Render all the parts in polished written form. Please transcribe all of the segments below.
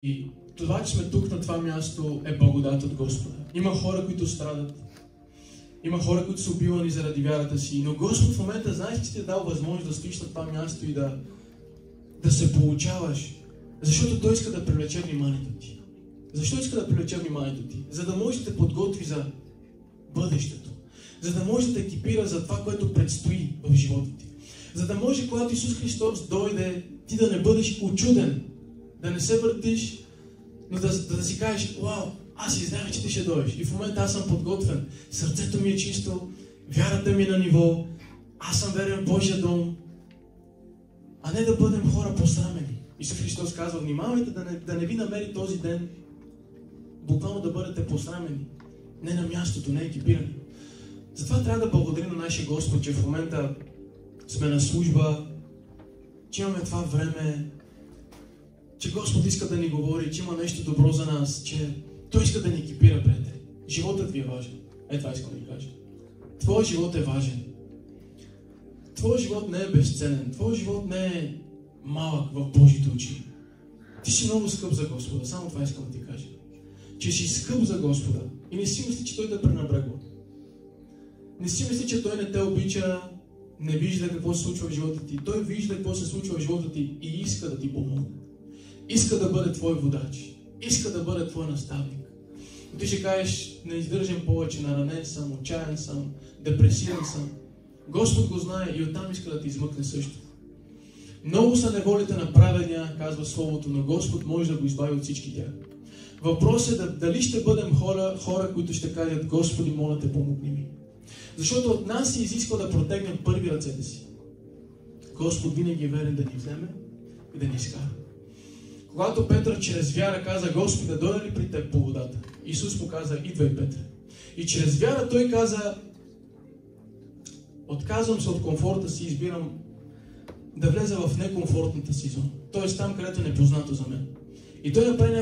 И това, че сме тук на това място, е благодат от Господа. Има хора, които страдат. Има хора, които са убивани заради вярата си. Но Господ в момента, знаеш, че ти е дал възможност да стоиш на това място и да се получаваш. Защото Той иска да привлече вниманието ти. Защо иска да привлече вниманието ти? За да може да те подготви за бъдещето. За да може да те екипира за това, което предстои в живота ти. За да може, когато Исус Христос дойде, ти да не бъдеш учуден. Да не се въртиш, но да си кажеш: вау, аз си знаех, че ти ще дойдеш. И в момента аз съм подготвен. Сърцето ми е чисто, вярата ми е на ниво, аз съм верен в Божия дом. А не да бъдем хора посрамени. Исус Христос казва: внимавайте да не ви намери този ден буквално да бъдете посрамени. Не на мястото, не екипирани. Затова трябва да благодарим на нашия Господ, че в момента сме на служба, че имаме това време, че Господ иска да ни говори, че има нещо добро за нас, че Той иска да ни екипира, приятели. Животът ви е важен. Това искам да ви кажа. Твоят живот е важен. Твоят живот не е безценен. Твоят живот не е малък в Божите очи. Ти си много скъп за Господа. Само това искам да ти кажа. Че си скъп за Господа. И не си мисли, че Той да пренебрегва. Не си мисли, че Той не те обича, не вижда какво се случва в живота ти. Той вижда какво се случва в живота ти и иска да ти помогне. Иска да бъде твой водач. Иска да бъде твой наставник. И ти ще кажеш: не издържам повече, наранен съм, отчаян съм, депресиран съм. Господ го знае и оттам иска да ти измъкне също. Много са неволите на праведния, казва Словото, но Господ може да го избави от всички тях. Въпросът е дали ще бъдем хора, които ще кажат: Господи, моля те, помогни ми. Защото от нас се изисква да протегнем първи ръцете си. Господ винаги е верен да ни вземе и да ни изкара. Когато Петър чрез вяра каза: Господи, да дойде ли при теб по водата? Исус му каза: идвай, Петър. И чрез вяра той каза: отказвам се от комфорта си, избирам да влеза в некомфортната си зона. Тоест там, където е непознато за мен. И той направи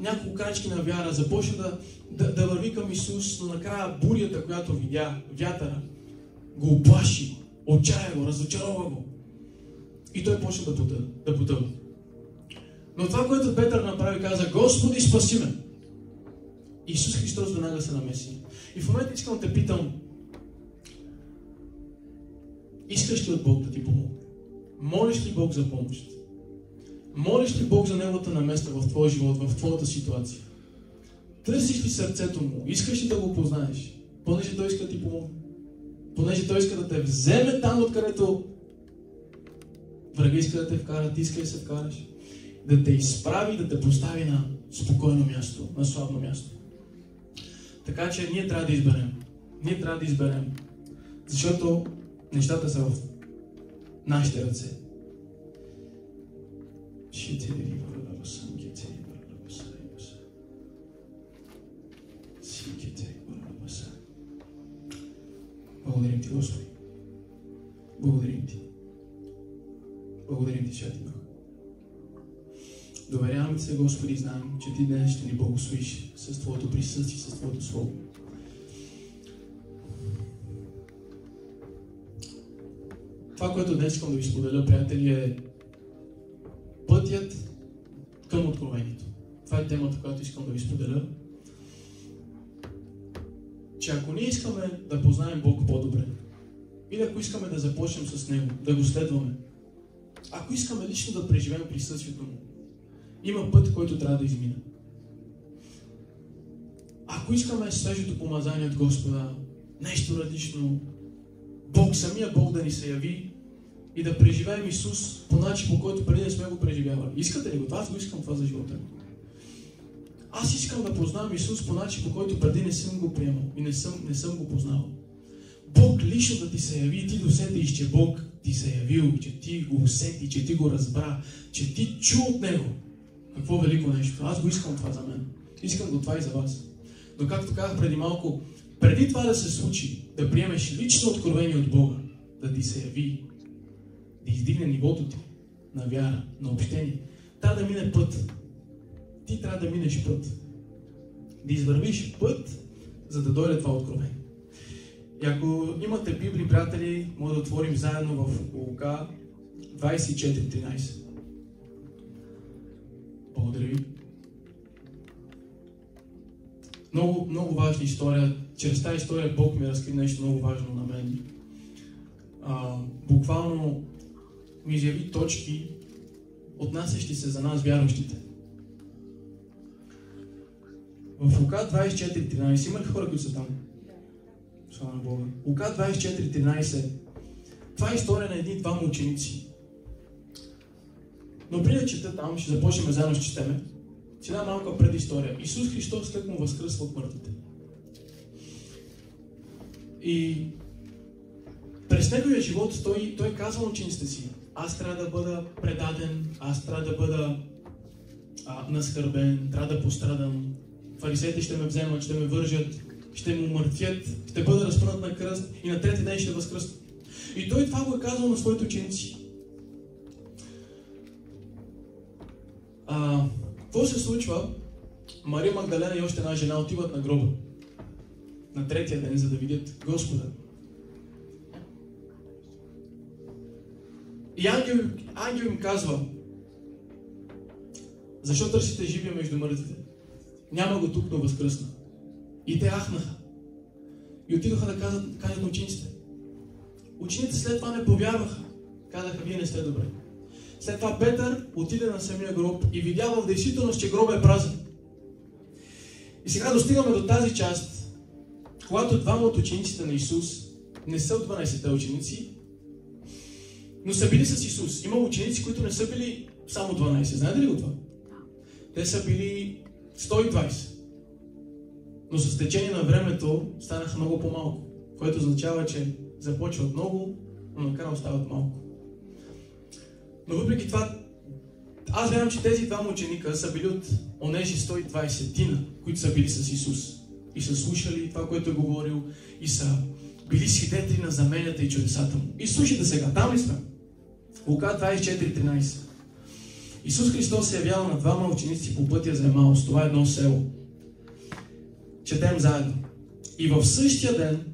няколко крачки на вяра, започна да върви към Исус, но накрая бурята, която видя, вятъра, го оплаши, отчая го, разочарова го. И той почна да потъва. Но това, което Петър направи, каза: Господи, спаси ме! Исус Христос веднага се намеси. И в момента искам да те питам: искаш ли от Бог да ти помогне? Молиш ли Бог за помощ? Молиш ли Бог за Неговата наместа в твоя живот, в твоята ситуация? Търсиш ли сърцето Му? Искаш ли да го познаеш? Понеже Той иска да ти помогне. Понеже Той иска да те вземе там, откъдето врага иска да те вкара, ти иска да се вкараш. Да те изправи, да те постави на спокойно място, на славно място. Така че ние трябва да изберем. Ние трябва да изберем. Защото нещата са в нашите ръце. Благодарим Ти, Господи. Благодарим Ти. Благодарим Ти, Святи Дух. Доверяваме се, Господи, знаем, че Ти днес ще ни благословиш с Твоето присъствие, с Твоето Слово. Това, което днес искам да ви споделя, приятели, е пътят към откровението. Това е темата, която искам да ви споделя. Че ако ние искаме да познаем Бог по-добре, или ако искаме да започнем с Него, да го следваме, ако искаме лично да преживеем присъствието Му, има път, който трябва да изминем. Ако искаме свежото помазание от Господа, нещо различно, самия Бог да ни се яви и да преживеем Исус по начин, по който преди не сме го преживявали. Искате ли го? Аз го искам това за живота ми. Аз искам да познавам Исус по начин, по който преди не съм го приемал и не съм го познавал. Бог лично да ти се яви и ти досетиш, че Бог ти се явил, че ти го усети, че ти го разбра, че ти чу от Него. Какво велико нещо. Аз го искам това за мен. Искам го това и за вас. Но както казах преди малко, преди това да се случи, да приемеш лично откровение от Бога, да ти се яви, да издигне нивото ти на вяра, на общение, трябва да мине път. Ти трябва да минеш път. Да извървиш път, за да дойде това откровение. И ако имате Библии, приятели, може да отворим заедно в Лука 24:13. Благодаря ви. Много, много важна история. Чрез тази история Бог ми разкри нещо много важно на мен. Буквално ми изяви точки, отнасящи се за нас, вярващите. В Лука 24.13, има ли хора, които са там? Слава на Бога. Лука 24.13. Това е история на едни-двама ученици. Но преди да чета там, ще започнем заедно с четеме. Ще дам малка предистория. Исус Христос след му възкръсва от мъртвите. И през неговия живот той казва на учениците си: аз трябва да бъда предаден, аз трябва да бъда наскърбен, трябва да пострадам. Фарисеите ще ме вземат, ще ме вържат, ще му умъртвят, ще бъда разпънат на кръст и на трети ден ще възкръсна. И той това го е казал на своите ученици. Какво се случва? Мария Магдалена и още една жена отиват на гроба на третия ден, за да видят Господа. И ангел им казва: защо търсите живия между мъртвите? Няма го тук, но възкръсна. И те ахнаха. И отидоха да кажат на учениците. Учениците след това не повярваха. Казаха: вие не сте добре. След това Петър отиде на самия гроб и видя в действителност, че гробът е празен. И сега достигаме до тази част, когато двама от учениците на Исус не са от 12-те ученици, но са били с Исус. Има ученици, които не са били само 12. Знаете ли го това? Те са били 120. Но с течение на времето станаха много по-малко, което означава, че започват много, но накрая остават малко. Но въпреки това, аз вярвам, че тези двама ученика са били от онежи 120-тина, които са били с Исус. И са слушали това, което е говорил, и са били свидетели на знаменията и чудесата му. И слушайте сега, там ли сме? Лука 24.13. Исус Христос се явява на двама ученици по пътя за Емаус. Това е едно село. Четем заедно. И в същия ден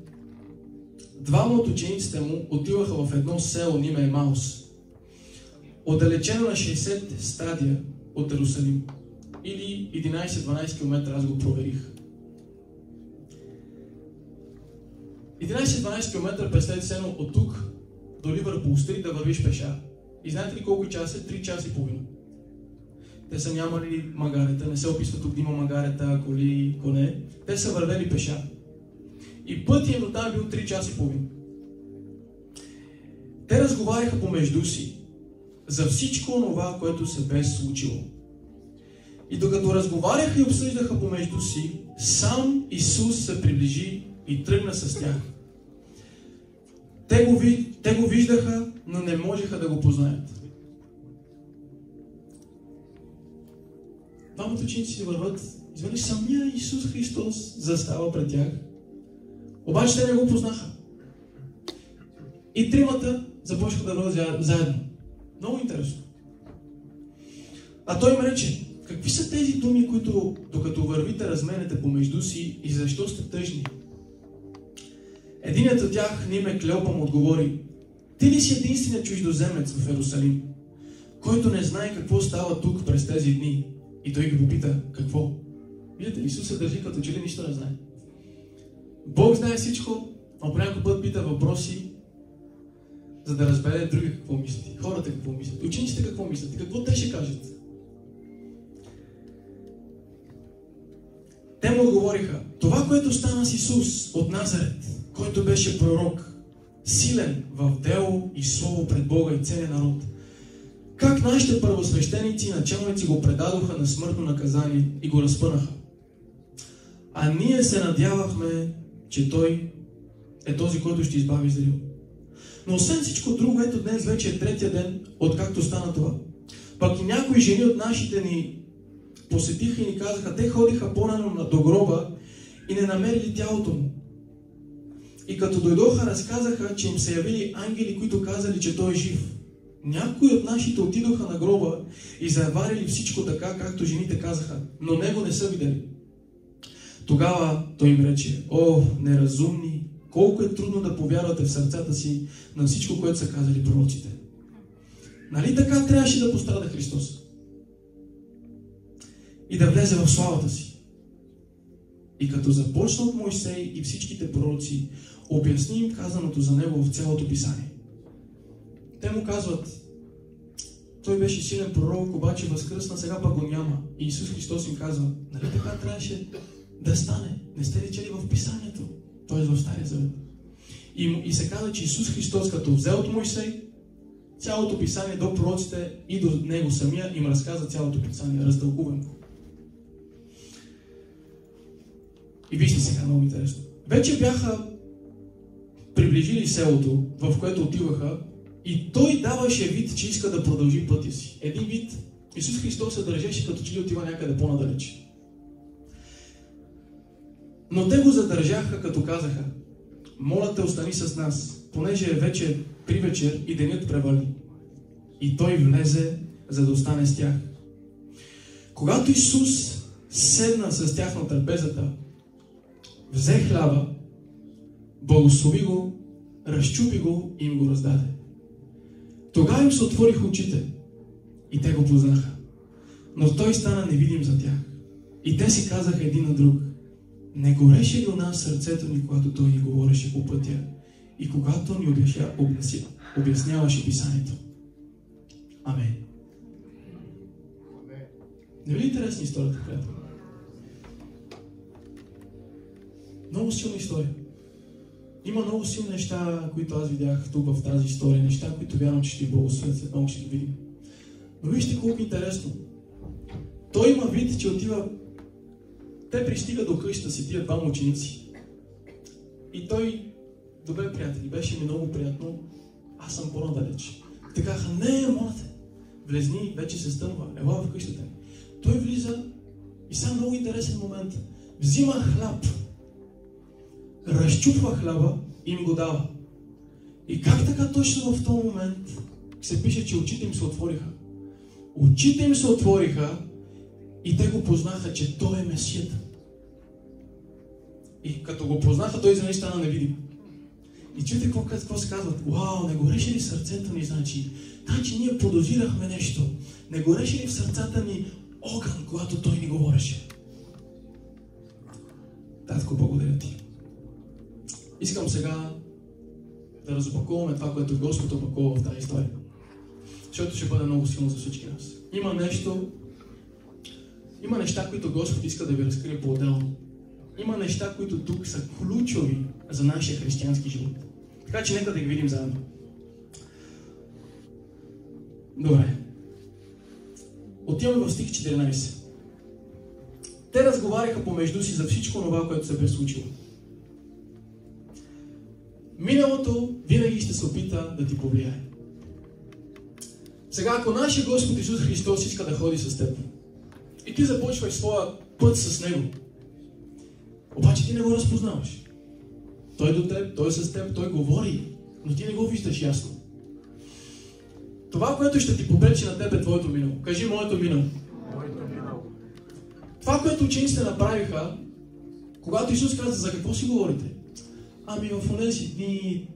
двама от учениците му отиваха в едно село, име Емаус, отдалечено на 60 стадия от Иерусалим. Или 11-12 км, аз го проверих. 11-12 км, представете се едно от тук до Ливърпул стрит да вървиш пеша. И знаете ли колко часа? 3 часа и половина. Те са нямали магарета, не се описва тук да има магарета, коли, коне. Те са вървели пеша. И пътят им до там бил 3 часа и половина. Те разговаряха помежду си за всичко онова, което се бе случило. И докато разговаряха и обсъждаха помежду си, сам Исус се приближи и тръгна с тях. Те го виждаха, но не можеха да го познаят. Двамата ученици си върват, изведнъж самия Исус Христос застава пред тях. Обаче те не го познаха. И тримата започнаха да върват заедно. Много интересно. А той им рече: какви са тези думи, които докато вървите разменете помежду си и защо сте тъжни? Единият от тях, на име Клеопа, му отговори: ти ли си единственият чуждоземец в Иерусалим, който не знае какво става тук през тези дни? И той ги попита: какво? Видите ли, Исус се държи като че ли нищо не знае. Бог знае всичко, но по някой път пита въпроси, за да разбере други какво мислят. Хората какво мислят. Учениците какво мислят. И какво те ще кажат. Те му отговориха: това, което стана с Исус от Назарет, който беше пророк, силен в дело и слово пред Бога и целия народ. Как нашите първосвещеници и началници го предадоха на смъртно наказание и го разпънаха. А ние се надявахме, че той е този, който ще избави Израил. Но освен всичко друго, ето днес вече е третия ден, откакто стана това. Пък и някои жени от нашите ни посетиха и ни казаха: те ходиха по-рано до гроба и не намерили тялото му. И като дойдоха, разказаха, че им се явили ангели, които казали, че той е жив. Някои от нашите отидоха на гроба и заварили всичко така, както жените казаха, но него не са видели. Тогава той им рече: о, неразумни, колко е трудно да повярвате в сърцата си на всичко, което са казали пророците. Нали така трябваше да пострада Христос? и да влезе в славата си. И като започна от Мойсей и всичките пророци, обясни им казаното за него в цялото писание. Те му казват: той беше силен пророк, обаче възкръсна, сега пък го няма. И Исус Христос им казва: нали така трябваше да стане? Не сте ли чели в писанието? Т.е. в Стария Завет. И се казва, че Исус Христос, като взел от Мойсей цялото писание до пророците и до него самия, им разказа цялото писание, разтълкувано. И вижте сега, много интересно. Вече бяха приближили селото, в което отиваха, и той даваше вид, че иска да продължи пътя си. Един вид, Исус Христос се държеше, като че ли отива някъде по-надалеч. Но те го задържаха, като казаха: моля те, остани с нас, понеже е вече при вечер и денят превали. И той влезе, за да остане с тях. Когато Исус седна с тях на трапезата, взе хляба, благослови го, разчупи го и им го раздаде. Тогава им се отвориха очите и те го познаха. Но той стана невидим за тях. И те си казаха един на друг: не гореше ли у нас сърцето ни, когато той ни говореше по пътя и когато ни обясняваше писанието? Амен. Не ви ли интересна историята, приятел? Много силна история. Има много силни неща, които аз видях тук в тази история, неща, които вярвам, че ще ви благословят, след много ще ги видим. Но вижте колко интересно. Той има вид, че отива. Те пристига до къщата си, тия двама ученици. И той: добре, приятели, беше ми много приятно, аз съм по-надалеч. Те казаха: не, моля те, влезни, вече се стъмва, ела в къщата ми. Той влиза и сега много интересен момент. Взима хляб, разчупва хляба и им го дава. И как така точно в този момент се пише, че очите им се отвориха? Очите им се отвориха и те го познаха, че той е Месията. И като го познаха, той изведнъж стана невидим. И чуйте какво се казват: вау, не гореше ли сърцето ни, значи ние подозирахме нещо. Не гореше ли в сърцата ни огън, когато той ни говореше? Татко, благодаря ти. Искам сега да разопакуваме това, което Господ опакува в тази история. Защото ще бъде много силно за всички нас. Има неща, които Господ иска да ви разкрие по-отделно. Има неща, които тук са ключови за нашия християнски живот. Така че нека да ги видим заедно. Добре. Отиваме в стих 14. Те разговаряха помежду си за всичко това, което се бе случило. Миналото винаги ще се опита да ти повлияе. Сега, ако нашия Господ Исус Христос иска да ходи с теб и ти започваш своя път с Него, обаче ти не го разпознаваш. Той до теб, той с теб, той говори, но ти не го виждаш ясно. Това, което ще ти попречи на теб, е твоето минало. Кажи: моето минало. Това, което учениците направиха, когато Исус каза: за какво си говорите? Ами в онези дни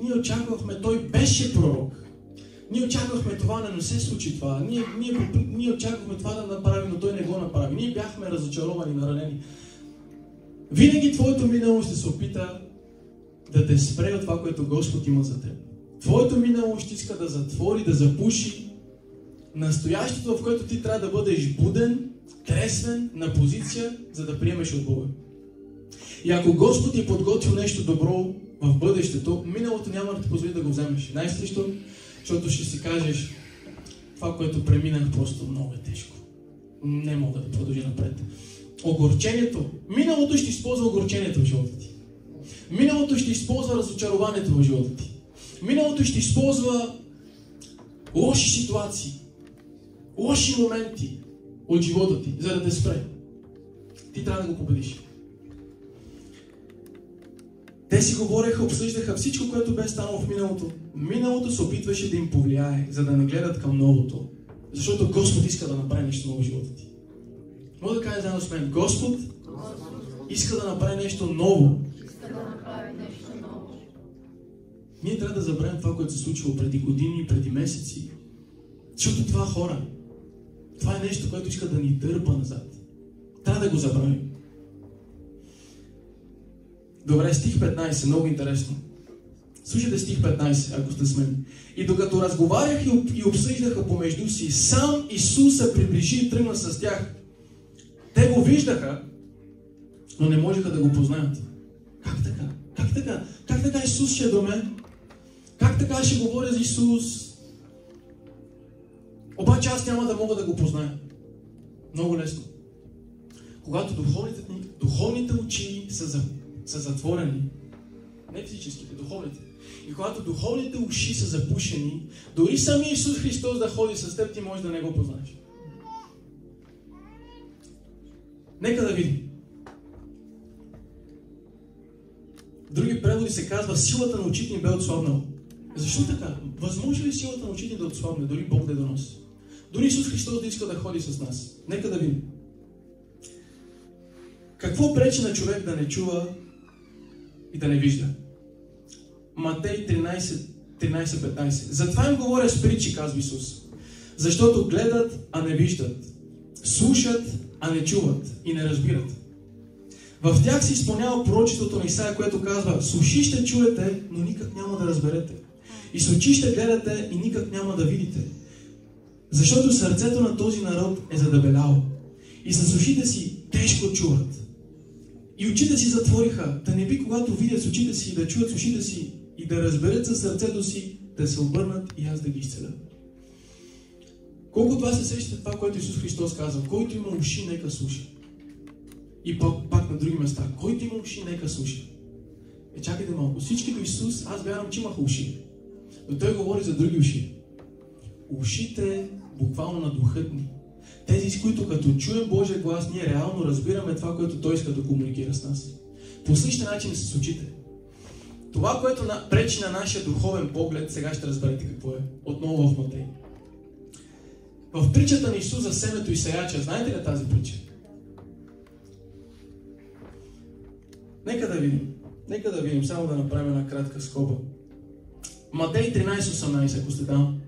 ние очаквахме, той беше пророк. Ние очаквахме това, но не се случи това. Ние очаквахме това да направи, но той не го направи. Ние бяхме разочаровани, наранени. Винаги твоето минало ще се опита да те спре от това, което Господ има за теб. Твоето минало ще иска да затвори, да запуши настоящето, в което ти трябва да бъдеш буден, тресвен, на позиция, за да приемеш от Бога. И ако Господ ти подготвил нещо добро в бъдещето, миналото няма да ти позволи да го вземеш. Знаеш ли защо? Защото ще си кажеш: това, което преминах, просто много е тежко. Не мога да продължа напред. Огорчението. Миналото ще използва огорчението в живота ти. Миналото ще използва разочарованието в живота ти. Миналото ще използва лоши ситуации, лоши моменти от живота ти, за да те спре. Ти трябва да го победиш. Те си говореха, обсъждаха всичко, което бе станало в миналото. Миналото се опитваше да им повлияе, за да не гледат към новото. Защото Господ иска да направи нещо ново в живота ти. Мога да кажа заедно с мен: Господ иска да направи нещо ново. Ние трябва да забравим това, което се случило преди години, преди месеци. Защото това хора. Това е нещо, което иска да ни дърпа назад. Трябва да го забравим. Добре, стих 15, много интересно. Слушайте стих 15, ако сте с мен. И докато разговарях и обсъждаха помежду си, сам Исус се приближи и тръгна с тях. Те го виждаха, но не можеха да го познаят. Как така? Как така? Как така Исус ще е до мен? Как така ще говоря за Исус? Обаче аз няма да мога да го позная. Много лесно. Когато духовните очи са затворени, не физическите, духовните. И когато духовните уши са запушени, дори самия Исус Христос да ходи с теб, ти можеш да не го познаеш. Нека да видим. В други преводи се казва, силата на очите им бе отслабнала. Защо така? Възможно ли силата на очите да отслабне, дори Бог да доноси? Дори Исус Христос да иска да ходи с нас. Нека да видим. Какво пречи на човек да не чува и да не вижда? Матей 13-15. Затова им говоря с притчи, казва Исус. Защото гледат, а не виждат. Слушат, а не чуват и не разбират. В тях се изпълнява пророчеството на Исаия, което казва: с уши ще чуете, но никак няма да разберете. И с очи ще гледате и никак няма да видите. Защото сърцето на този народ е задебеляло. И с ушите си тежко чуват. И очите си затвориха, да не би когато видят с очите си, да чуят с ушите си и да разберат със сърцето си, да се обърнат и аз да ги изцеля. Колко това се сещате това, което Исус Христос казва: който има уши, нека слуша. И пак на други места: който има уши, нека слуша. Чакайте малко. Всички до Исус, аз вярвам, че имаха уши. Но Той говори за други уши. Ушите буквално на духът ни. Тези, с които като чуем Божия глас, ние реално разбираме това, което Той иска да комуникира с нас. По същия начин с очите. Това, което пречи на нашия духовен поглед, сега ще разберете какво е. Отново в Матей. В притчата на Исус за семето и сеяча, знаете ли тази притча? Нека да видим, само да направим една кратка скоба. Матей 13:18, ако сте там.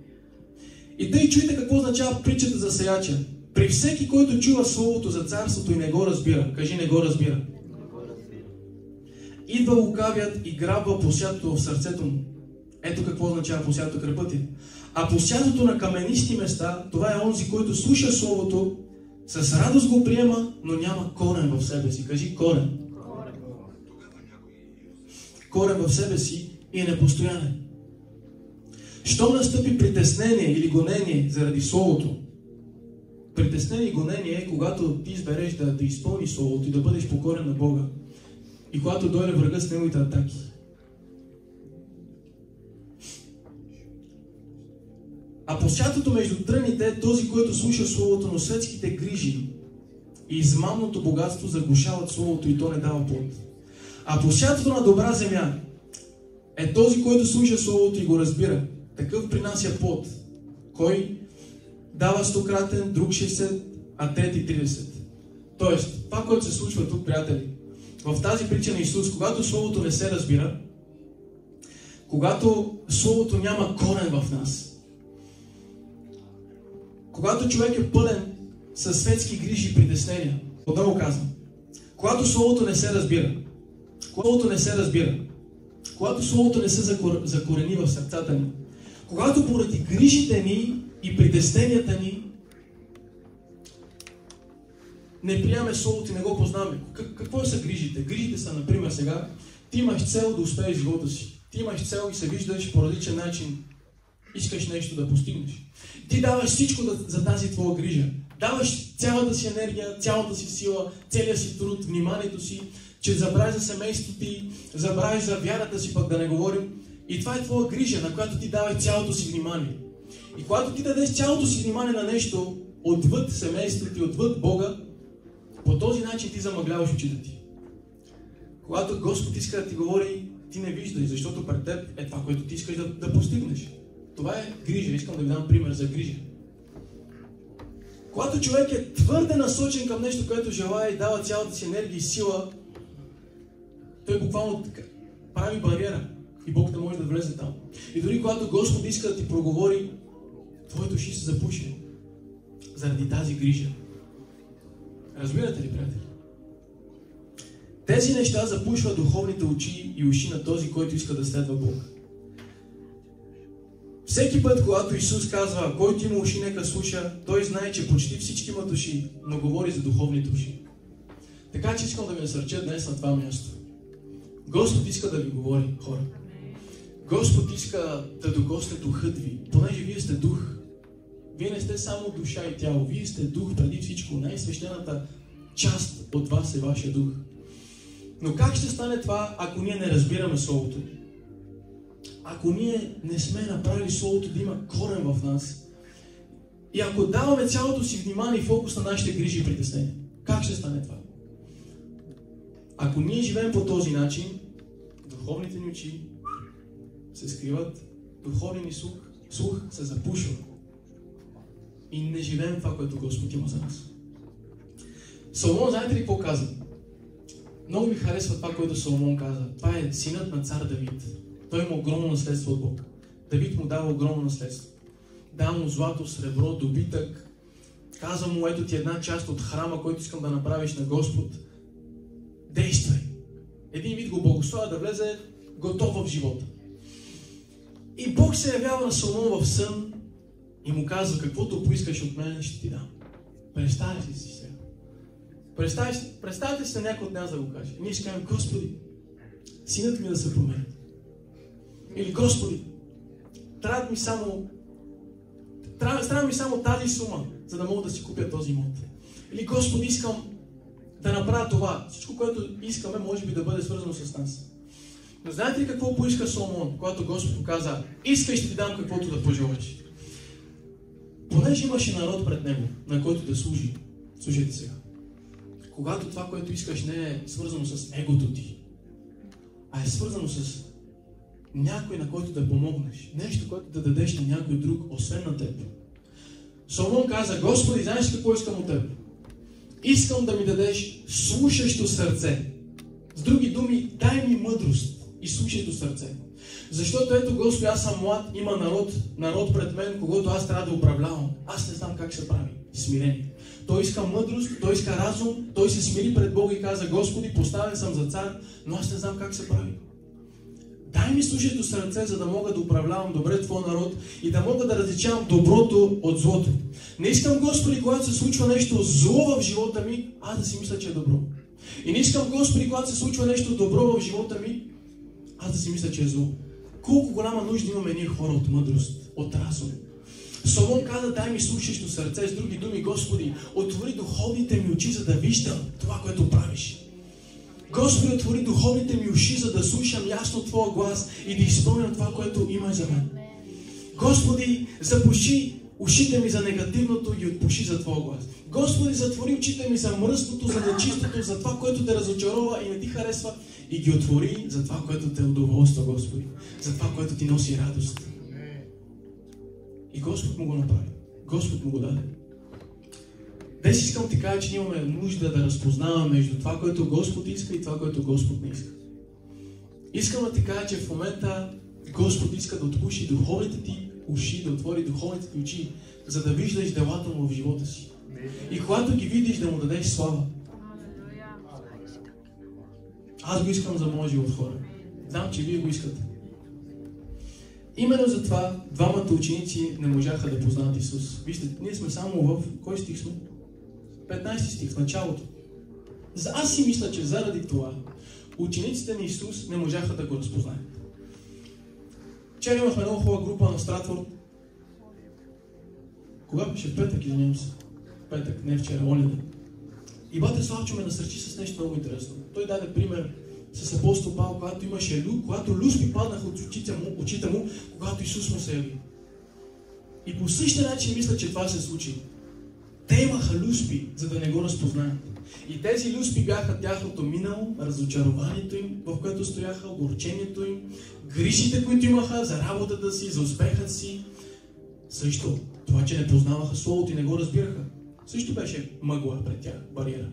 И тъй чуйте какво означава притчата за сеяча. При всеки, който чува Словото за царството и не го разбира, кажи не го разбира. Идва лукавият и грабва посятото в сърцето му. Ето какво означава посятото край пътя. А посятото на каменисти места, това е онзи, който слуша Словото, с радост го приема, но няма корен в себе си. Кажи корен. Корен в себе си и е непостоянен. Щом настъпи притеснение или гонение заради Словото, притеснение и гонение е когато ти избереш да изпълниш Словото и да бъдеш покорен на Бога. И когато дойде врага с неговите атаки. А посятото между тръните е този, който слуша Словото, но светските грижи и измамното богатство заглушават Словото и то не дава плод. А посятото на добра земя е този, който слуша Словото и го разбира. Такъв принася плод. Кой дава 100-кратен, друг 60, а трети 30. Тоест, това, което се случва тук, приятели, в тази притча на Исус, когато Словото не се разбира, когато Словото няма корен в нас, когато човек е пълен със светски грижи и притеснения, отново казвам, когато Словото не се разбира, когато Словото не се закорени в сърцата ни, когато поради грижите ни и притесненията ни не приемаме Словото и не го познаваме. Какво са грижите? Грижите са, например, сега, ти имаш цел да успееш в живота си. Ти имаш цел и се виждаш по различен начин. Искаш нещо да постигнеш. Ти даваш всичко за тази твоя грижа. Даваш цялата си енергия, цялата си сила, целия си труд, вниманието си, че забравяш за семейството ти, забравяш за вярата си, пък да не говорим. И това е твоя грижа, на която ти даваш цялото си внимание. И когато ти дадеш цялото си внимание на нещо отвъд семейството ти, отвъд Бога, по този начин ти замъгляваш очите ти. Когато Господ иска да ти говори, ти не виждаш, защото пред теб е това, което ти искаш да постигнеш. Това е грижа. Искам да ви дам пример за грижа. Когато човек е твърде насочен към нещо, което желая и дава цялата си енергия и сила, той буквално прави бариера и Бог не може да влезе там. И дори когато Господ иска да ти проговори, твоето уши са запушени. заради тази грижа. Разбирате ли, приятели? Тези неща запушват духовните очи и уши на този, който иска да следва Бог. Всеки път, когато Исус казва, който има уши, нека слуша, той знае, че почти всички имат уши, но говори за духовните уши. Така че искам да ви насърча днес на това място. Господ иска да ви говори, хора. Господ иска да докосне духът ви, понеже вие сте дух. Вие не сте само душа и тяло, вие сте дух преди всичко. Най-свещената част от вас е вашия дух. Но как ще стане това, ако ние не разбираме Словото? Ако ние не сме направили Словото да има корен в нас и ако даваме цялото си внимание и фокус на нашите грижи и притеснения, как ще стане това? Ако ние живеем по този начин, духовните ни очи се скриват, духовният ни слух се запушва и не живеем това, което Господ има за нас. Соломон, знаете ли какво каза? Много ми харесва това, което Соломон каза. Това е синът на цар Давид. Той има огромно наследство от Бог. Давид му дава огромно наследство. Дава му злато, сребро, добитък. Казва му, ето ти една част от храма, който искам да направиш на Господ. Действай. Един вид го благославя да влезе готов в живота. И Бог се явява на Соломон в сън и му казва, каквото поискаш от мен, ще ти дам. Представяш ли си сега? Представете си някой от нас да го каже. И ние ще кажем, Господи, синът ми да се промени. Или Господи, трябва ми само тази сума, за да мога да си купя този имот. Или Господи, искам да направя това. Всичко, което искаме, може би да бъде свързано с нас. Но знаете ли какво поиска Соломон, когато Господ каза, искай, ще ти дам каквото да пожелаеш. Понеже имаше народ пред него, на който да служи. Слушайте сега. Когато това, което искаш, не е свързано с егото ти, а е свързано с някой, на който да помогнеш. Нещо, което да дадеш на някой друг, освен на теб. Соломон каза, Господи, знаеш какво искам от теб? Искам да ми дадеш слушащо сърце. С други думи, дай ми мъдрост и слушащо сърце. Защото ето, Господи, аз съм млад, има народ пред мен, когото аз трябва да управлявам. Аз не знам как се прави. Смирение. Той иска мъдрост, той иска разум, той се смири пред Бога и каза, Господи, поставен съм за цар, но аз не знам как се прави. Дай ми слушащо сърце, за да мога да управлявам добре Твоя народ и да мога да различавам доброто от злото. Не искам, Господи, когато се случва нещо зло в живота ми, аз да си мисля, че е добро. И не искам, Господи, когато се случва нещо добро в живота ми, аз да си мисля, че е зло. Колко голяма нужда имаме ние хора от мъдрост, от разум. Соломон каза, дай ми слушащо сърце, с други думи, Господи, отвори духовните ми очи, за да виждам това, което правиш. Господи, отвори духовните ми уши, за да слушам ясно Твоя глас и да изпълням това, което имаш за мен. Господи, запуши ушите ми за негативното и отпуши за Твоя глас. Господи, затвори очите ми за мръсното, за нечистото, за това, което те разочарова и не ти харесва, и ги отвори за това, което те удоволства, Господи. За това, което ти носи радост. И Господ му го направи. Господ му го даде. Днес искам да ти кажа, че имаме нужда да разпознаваме между това, което Господ иска и това, което Господ не иска. Искам да ти кажа, че в момента Господ иска да отпуши духовните ти уши, да отвори духовните ти очи, за да виждаш делата му в живота си. И когато ги видиш, да му дадеш слава. Аз го искам за моя живот, хора. Знам, че вие го искате. Именно затова двамата ученици не можаха да познаят Исус. Вижте, ние сме само в... Кой стих сме? 15 стих, в началото. Аз си мисля, че заради това учениците на Исус не можаха да го разпознаят. Вчера имахме много хубава група на Стратфорд. Кога беше? Петък, извинявам се. Петък, не вчера, оня ден. И бате Славчо ме насърчи с нещо много интересно. Той даде пример с апостол Павел, когато имаше когато люспи паднаха от очите му, когато Исус му се яви. И по същия начин мисля, че това се случи. Те имаха люспи, за да не го разпознаят. И тези люспи бяха тяхното минало, разочарованието им, в което стояха, огорчението им, грижите, които имаха за работата си, за успехът си. Също това, че не познаваха Словото и не го разбираха, също беше мъгла пред тях, бариера.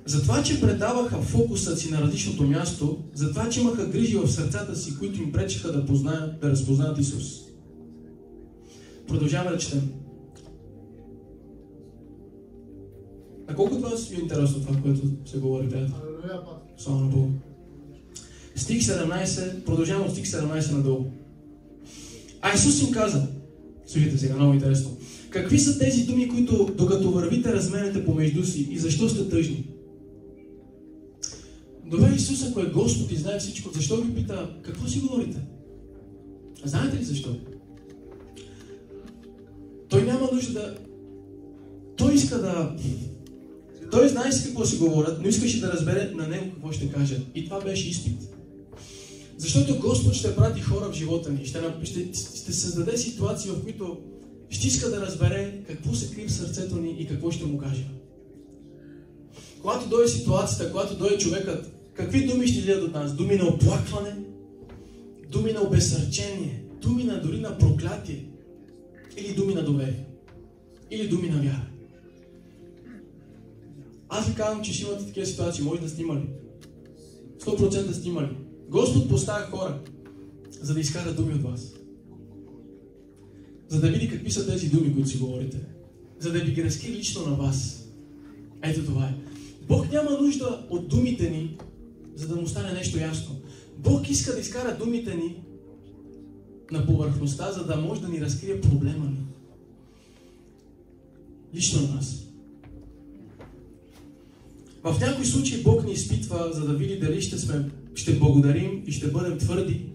Затова, че предаваха фокуса си на различното място, затова, че имаха грижи в сърцата си, които им пречеха да разпознаят Исус. Продължаваме да четем. На колко от вас ви е интересно това, което се говори, приятел? Слава на Бога. Стих 17, продължаваме от стих 17 надолу. А Исус им каза, слушайте сега, много интересно, какви са тези думи, които докато вървите разменяте помежду си и защо сте тъжни? Добре, Исус, ако е Господ и знае всичко, защо ги пита, какво си говорите? Знаете ли защо? Той няма нужда да... Той знае си какво си говорят, но искаше да разбере на него какво ще кажат. И това беше изпит. Защото Господ ще прати хора в живота ни, ще създаде ситуации, в които ще иска да разбере какво се крие в сърцето ни и какво ще му каже. Когато дойде ситуацията, когато дойде човекът, какви думи ще излизат от нас? Думи на оплакване, думи на обезсърчение, думи дори на проклятие, или думи на доверие, или думи на вяра. Аз ви казвам, че ще имате такива ситуации, може да сте имали. 100% сте имали. Господ поставя хора, за да изкара думи от вас. За да види какви са тези думи, които си говорите. За да ви ги разкрие лично на вас. Ето това е. Бог няма нужда от думите ни, за да му стане нещо ясно. Бог иска да изкара думите ни на повърхността, за да може да ни разкрие проблема ни. Лично на нас. В някои случаи Бог ни изпитва, за да види дали ще благодарим и ще бъдем твърди,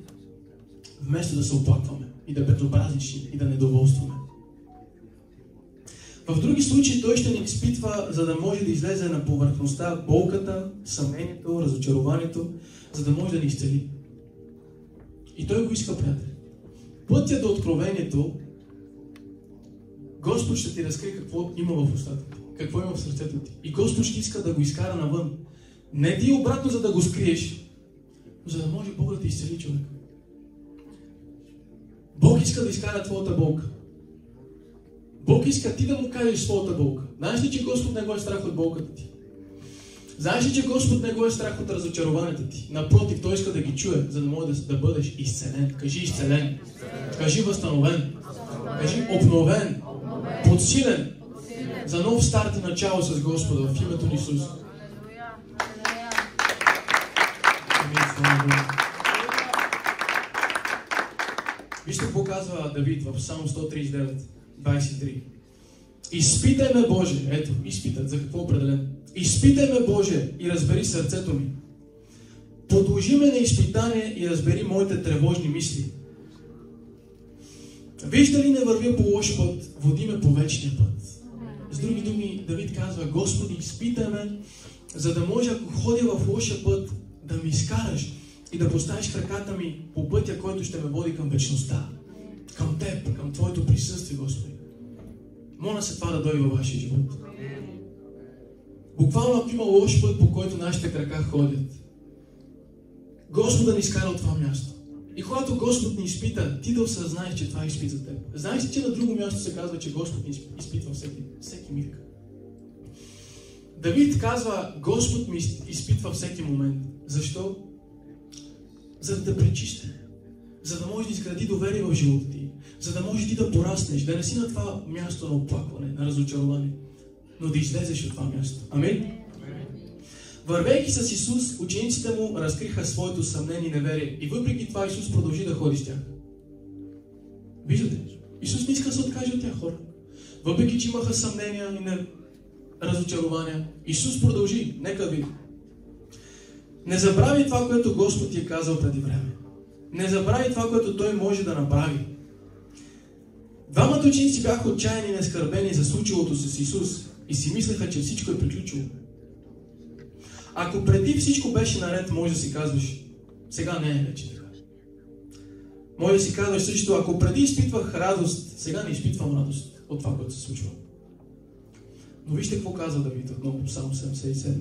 вместо да се оплакваме и да безобразничим и да недоволстваме. В други случаи Той ще ни изпитва, за да може да излезе на повърхността болката, съмнението, разочарованието, за да може да ни изцели. И Той го иска, приятели. Пътя до откровението, Господ ще ти разкрие какво има в устата ти, какво има в сърцето ти. И Господ ще иска да го изкара навън. Не ти обратно, за да го скриеш, но за да може Бог да те изцели, човек. Бог иска да изкара твоята болка. Бог иска ти да му кажеш своята болка. Знаеш ли, че Господ не го е страх от болката ти? Знаеш ли, че Господ не го е страх от разочарованията ти? Напротив, Той иска да ги чуе, за да може да бъдеш изцелен. Кажи изцелен. Кажи възстановен. Кажи обновен. Подсилен. За нов старт и начало с Господа в името на Исус. Вижте какво казва Давид в Псалм 139, 23. Изпитай ме, Боже. Ето, изпитат. За какво определен? Изпитай ме, Боже, и разбери сърцето ми. Подложи ме на изпитание и разбери моите тревожни мисли. Вижда ли не вървя по лош път, води ме по вечния път. С други думи, Давид казва, Господи, изпитай ме, за да може, ако ходя в лошия път, да ми изкараш и да поставиш краката ми по пътя, който ще ме води към вечността. Към Теб, към Твоето присъствие, Господи. Моля се това да дойде във вашия живот. Буквално, ако има лош път, по който нашите крака ходят, Господ да ни изкара от това място. И когато Господ ни изпита, ти да осъзнаеш, че това е изпит за теб. Знаеш ли, че на друго място се казва, че Господ ни изпитва всеки миг? Давид казва, Господ ми изпитва всеки момент. Защо? За да те пречисти. За да може да изгради доверие в живота ти. За да можеш ти да пораснеш. Да не си на това място на оплакване, на разочарование. Но да излезеш от това място. Амин? Вървейки с Исус, учениците му разкриха своето съмнение и неверие. И въпреки това Исус продължи да ходи с тях. Виждате? Исус не иска да се откаже от тях хора. Въпреки че имаха съмнения и разочарования, Исус продължи. Нека види. Не забрави това, което Господ ти е казал преди време. Не забрави това, което Той може да направи. Двамата ученици бяха отчаяни и нескърбени за случилото се с Исус и си мислеха, че всичко е приключило. Ако преди всичко беше наред, може да си казваш, сега не е вече така. Може да си казваш също, ако преди изпитвах радост, сега не изпитвам радост от това, което се случва. Но вижте какво казва Давид отново, Псалм 77,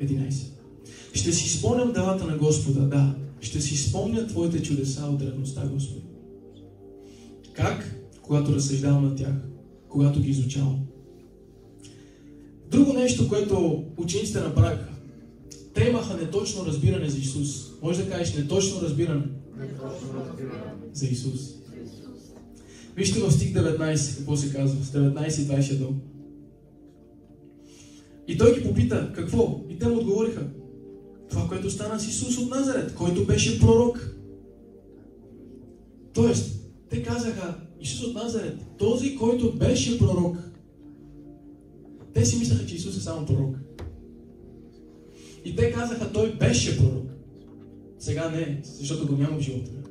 11. Ще си спомням делата на Господа, да. Ще си спомня Твоите чудеса от древността, Господи. Как? Когато разсъждавам на тях, когато ги изучавам. Друго нещо, което учениците направиха. те имаха неточно разбиране за Исус. Може да кажеш неточно разбиране за Исус. Вижте в стих 19, какво се казва, с 19 и 21. И той ги попита, какво? И те му отговориха, това, което стана с Исус от Назарет, който беше пророк. Тоест, те казаха, Исус от Назарет, този, който беше пророк. Те си мислеха, че Исус е само пророк. И те казаха, той беше пророк. Сега не, защото го няма в живота ми.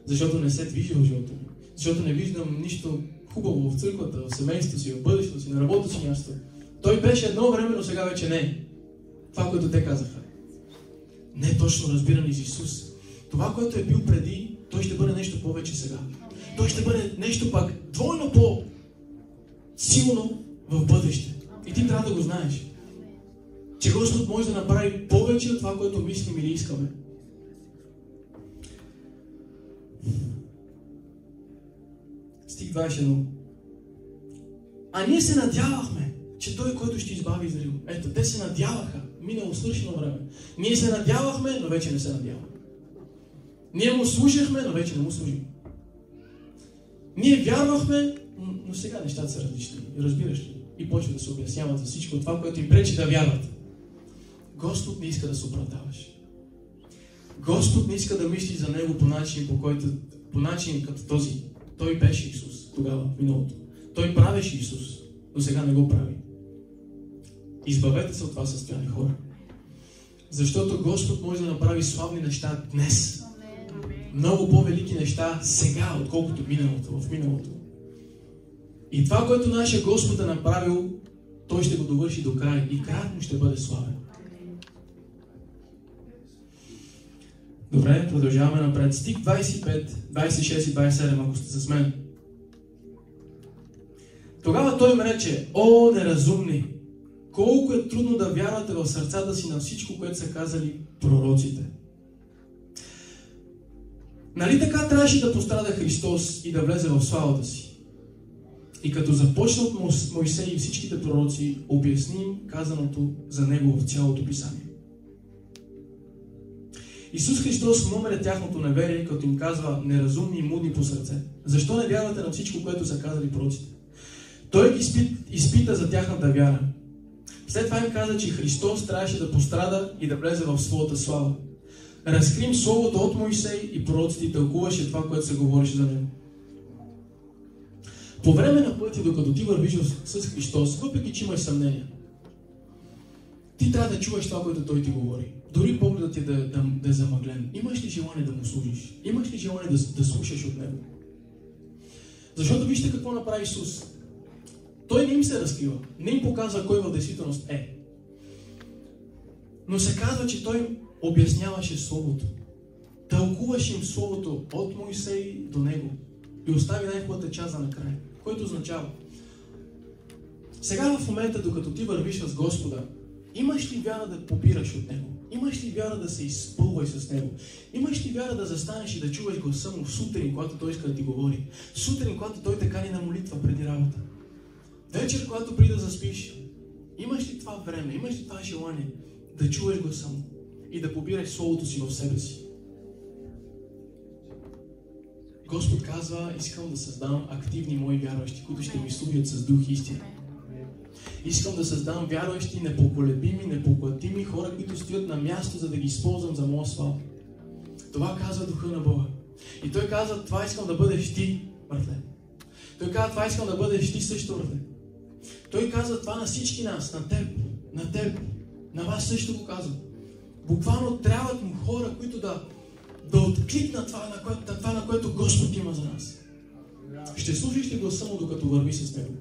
Защото не се движи в живота ми. Защото не виждам нищо хубаво в църквата, в семейството си, в бъдещето си, на работа си място. Той беше едно време, но сега вече не. Това, което те казаха. Не е точно разбиране за Исус. Това, което е бил преди, той ще бъде нещо повече сега. Той ще бъде нещо пак двойно по-силно в бъдеще. И ти трябва да го знаеш. Че Господ може да направи повече от това, което мислим или искаме. Стих 21. А ние се надявахме, че той, който ще избави Израил. Ето, те се надяваха. Минало свършено време. Ние се надявахме, но вече не се надяваме. Ние му служихме, но вече не му служим. Ние вярвахме, но сега нещата са различни. Разбираш ли? И почва да се обясняват за всичко това, което им пречи да вярват. Господ не иска да се оправдаваш. Господ не иска да мислиш за Него по начин като този. Той беше Исус тогава, в миналото. Той правеше Исус, но сега не го прави. Избавете се от това състояние, хора. Защото Господ може да направи славни неща днес. Много по-велики неща сега, отколкото в миналото. И това, което нашия Господ е направил, Той ще го довърши до край. И краят му ще бъде славен. Добре, продължаваме напред. Стих 25, 26 и 27, ако сте с мен. Тогава той им рече, о, неразумни! Колко е трудно да вярвате в сърцата си на всичко, което са казали пророците. Нали така трябваше да пострада Христос и да влезе в славата си? И като започна от Мойсей и всичките пророци, обясним казаното за Него в цялото писание. Исус Христос номеря тяхното неверие, като им казва неразумни и мудни по сърце. Защо не вярвате на всичко, което са казали пророците? Той ги изпита за тяхната вяра. След това им каза, че Христос трябваше да пострада и да влезе в своята слава. Разкрим словото от Мойсей и пророците и тълкуваше това, което се говореше за Него. По време на пътя, докато ти вървиш с Христос, въпреки че имаш съмнения, ти трябва да чуваш това, което Той ти говори. Дори погледът ти да е замъглен. Имаш ли желание да му служиш? Имаш ли желание да слушаш от Него? Защото вижте какво направи Исус. Той не им се разкрива. Не им показва кой в действителност е. Но се казва, че Той обясняваше Словото. Тълкуваше им Словото от Мойсей до Него. И остави най-хубавата част за накрая. Който означава. Сега в момента, докато ти вървиш с Господа, имаш ли вяра да побираш от Него? Имаш ли вяра да се изпълваш с Него? Имаш ли вяра да застанеш и да чуваш гласа Му сутрин, когато Той иска да ти говори? Сутрин, когато Той те кани на молитва преди работа? Вечер, когато преди да заспиш? Имаш ли това време? Имаш ли това желание да чуваш гласа Му и да побираш Словото си в себе си? Господ казва, искам да създам активни мои вярващи, които ще ми служат с дух и истина. Искам да създам вярващи, непоколебими, непоклатими хора, които стоят на място, за да ги използвам за моя слава. Това казва Духа на Бога. И Той казва, това искам да бъдеш ти, братле. Той казва, това искам да бъдеш ти също, братле. Той казва това на всички нас, на теб, на вас също го казва. Буквално трябват му хора, които да откликнат това, на което Господ има за нас. Ще слушаш ли гласа Му, докато върви с Него?